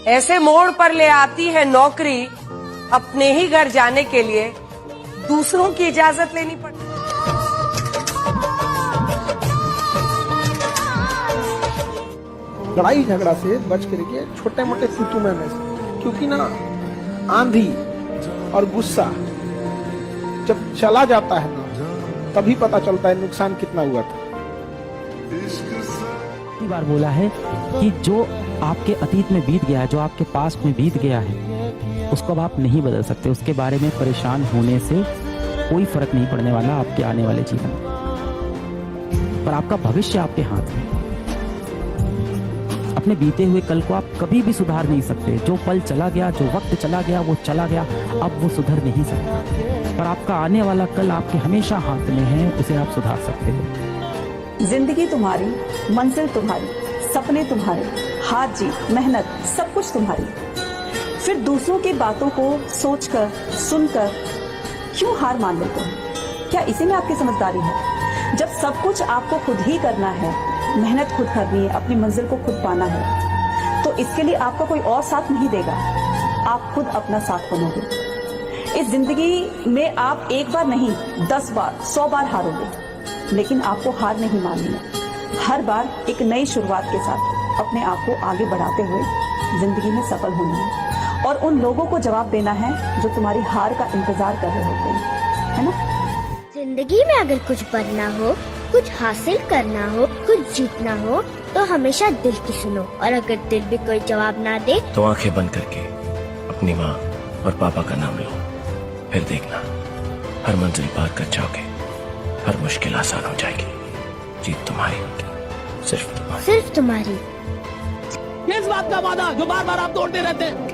ऐसे मोड़ पर ले आती है नौकरी, अपने ही घर जाने के लिए दूसरों की इजाजत लेनी पड़ती। लड़ाई झगड़ा से बच करके छोटे मोटे तू में से, क्योंकि ना आंधी और गुस्सा जब चला जाता है ना तभी पता चलता है नुकसान कितना हुआ था। कई बार बोला है कि जो आपके अतीत में बीत गया है, जो आपके पास में बीत गया है, उसको अब आप नहीं बदल सकते। उसके बारे में परेशान होने से कोई फर्क नहीं पड़ने वाला आपके आने वाले जीवन में। पर आपका भविष्य आपके हाथ में। अपने बीते हुए कल को आप कभी भी सुधार नहीं सकते। जो पल चला गया, जो वक्त चला गया, वो चला गया, अब वो सुधर नहीं सकता। पर आपका आने वाला कल आपके हमेशा हाथ में है, उसे आप सुधार सकते हो। जिंदगी तुम्हारी, मंजिल तुम्हारी, सपने तुम्हारे, हार जीत, मेहनत, सब कुछ तुम्हारी। फिर दूसरों की बातों को सोचकर, सुनकर क्यों हार मान लेते हो? क्या इसी में आपकी समझदारी है? जब सब कुछ आपको खुद ही करना है, मेहनत खुद करनी है, अपनी मंजिल को खुद पाना है, तो इसके लिए आपका कोई और साथ नहीं देगा, आप खुद अपना साथ बनोगे। इस जिंदगी में आप एक बार नहीं 10 बार 100 बार हारोगे, लेकिन आपको हार नहीं माननी है। हर बार एक नई शुरुआत के साथ अपने आप को आगे बढ़ाते हुए जिंदगी में सफल होना है और उन लोगों को जवाब देना है जो तुम्हारी हार का इंतजार कर रहे होते हैं, है ना? जिंदगी में अगर कुछ बनना हो, कुछ हासिल करना हो, कुछ जीतना हो, तो हमेशा दिल की सुनो। और अगर दिल भी कोई जवाब ना दे तो आंखें बंद करके अपनी माँ और पापा का नाम लो, फिर देखना हर मंजिल पार कर जाओगे, हर मुश्किल आसान हो जाएगी। जीत तुम्हारी होगी, सिर्फ तुम्हारी। सिर्फ तुम्हारी। किस बात का वादा जो बार बार आप तोड़ते रहते हैं?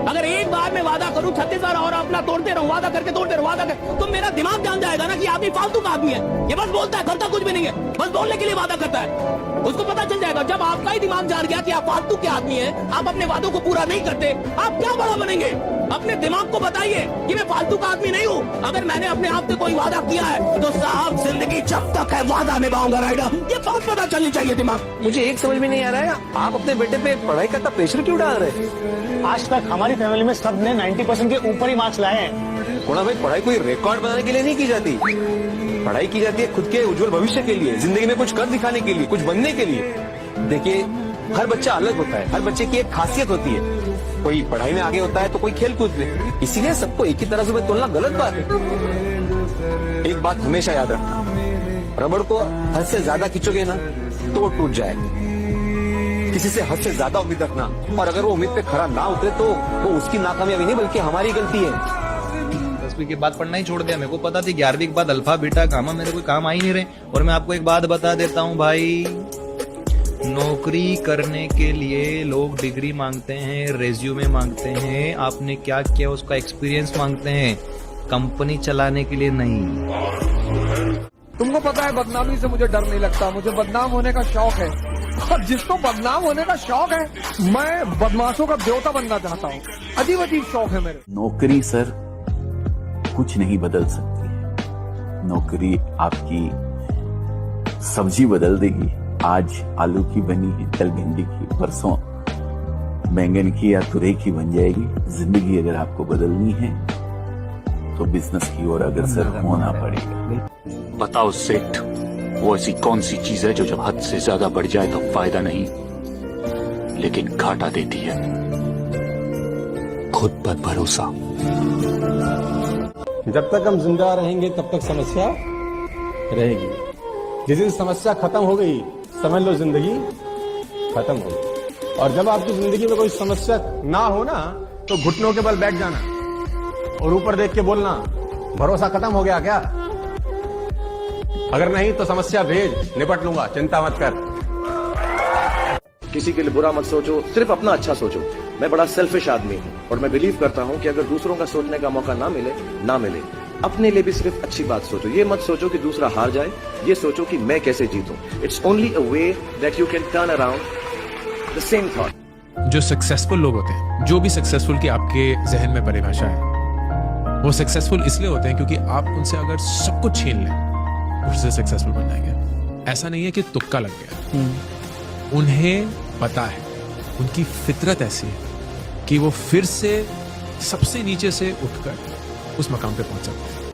अगर एक बार मैं वादा करूं 36 बार और अपना तोड़ते रहूं, वादा करके तोड़ते रहूं, वादा कर, तो मेरा दिमाग जान जाएगा ना कि आदमी फालतू का आदमी है। ये बस बोलता है, करता कुछ भी नहीं है, बस बोलने के लिए वादा करता है। उसको पता चल जाएगा जब आपका ही दिमाग जान गया कि आप फालतू के आदमी हैं, आप अपने वादों को पूरा नहीं करते, आप क्या बड़ा बनेंगे? अपने दिमाग को बताइए कि मैं फालतू का आदमी नहीं हूँ। अगर मैंने अपने आप से कोई वादा किया है तो साहब जिंदगी जब तक है वादा निभाऊंगा राइडर। ये बात पता चलनी चाहिए दिमाग। मुझे एक समझ में नहीं आ रहा है, आप अपने बेटे पे पढ़ाई का प्रेशर क्यों डाल रहे हैं? आज तक हमारी फैमिली में सबने 90% के ऊपर ही मार्क्स लाए हैं। कोना भाई, पढ़ाई कोई रिकॉर्ड बनाने के लिए नहीं की जाती। पढ़ाई की जाती है खुद के उज्जवल भविष्य के लिए, जिंदगी में कुछ कर दिखाने के लिए, कुछ बनने के लिए। देखिए, हर बच्चा अलग होता है, हर बच्चे की एक खासियत होती है। कोई पढ़ाई में आगे होता है तो कोई खेल कूद में। इसीलिए सबको एक ही तरह से तोलना गलत बात है। एक बात हमेशा याद रखना, रबड़ को हद से ज्यादा खींचोगे ना तो वो टूट जाएगा। किसी से हद से ज्यादा उम्मीद रखना, और अगर वो उम्मीद पे खरा ना उतरे तो वो उसकी नाकामयाबी नहीं बल्कि हमारी गलती है। 10वीं के बाद पढ़ना ही छोड़ दिया। मेरे को पता थी 11वीं के बाद अल्फा बीटा गामा मेरे कोई काम आ ही नहीं रहे। और मैं आपको एक बात बता देता हूँ भाई, नौकरी करने के लिए लोग डिग्री मांगते हैं, रेज्यूमे मांगते हैं, आपने क्या किया उसका एक्सपीरियंस मांगते हैं, कंपनी चलाने के लिए नहीं। तुमको पता है बदनामी से मुझे डर नहीं लगता, मुझे बदनाम होने का शौक है। और जिसको बदनाम होने का शौक है, मैं बदमाशों का देवता बनना चाहता हूँ। अजीब अजीब शौक है मेरे। नौकरी सर कुछ नहीं बदल सकती। नौकरी आपकी सब्जी बदल देगी। आज आलू की बनी है, कल भिंडी की, परसों बैंगन की या तुरई की बन जाएगी। जिंदगी अगर आपको बदलनी है तो बिजनेस की ओर अग्रसर होना पड़ेगा। बताओ सेठ, वो ऐसी कौन सी चीज है जो जब हद से ज्यादा बढ़ जाए तो फायदा नहीं लेकिन घाटा देती है? खुद पर भरोसा। जब तक हम जिंदा रहेंगे तब तक समस्या रहेगी। जिस दिन समस्या खत्म हो गई समझ लो जिंदगी खत्म हो गई। और जब आपकी जिंदगी में कोई समस्या ना हो ना तो घुटनों के बल बैठ जाना और ऊपर देख के बोलना, भरोसा खत्म हो गया क्या? अगर नहीं तो समस्या भेज, निपट लूंगा, चिंता मत कर। किसी के लिए बुरा मत सोचो, सिर्फ अपना अच्छा सोचो। मैं बड़ा सेल्फिश आदमी हूँ और मैं बिलीव करता हूँ कि अगर दूसरों का सोचने का मौका ना मिले, अपने लिए भी सिर्फ अच्छी बात सोचो। ये मत सोचो कि दूसरा हार जाए, ये सोचो कि मैं कैसे जीतूं। It's only a way that you can turn around the same thought. जो सक्सेसफुल लोग होते हैं, जो भी सक्सेसफुल की आपके जहन में परिभाषा है, वो सक्सेसफुल इसलिए होते हैं क्योंकि आप उनसे अगर सब कुछ छीन लें उससे सक्सेसफुल बन जाएंगे। ऐसा नहीं है कि तुक्का लग गया। उन्हें पता है, उनकी फितरत ऐसी है कि वो फिर से सबसे नीचे से उठकर उस मकाम पे पहुंच सकते हैं।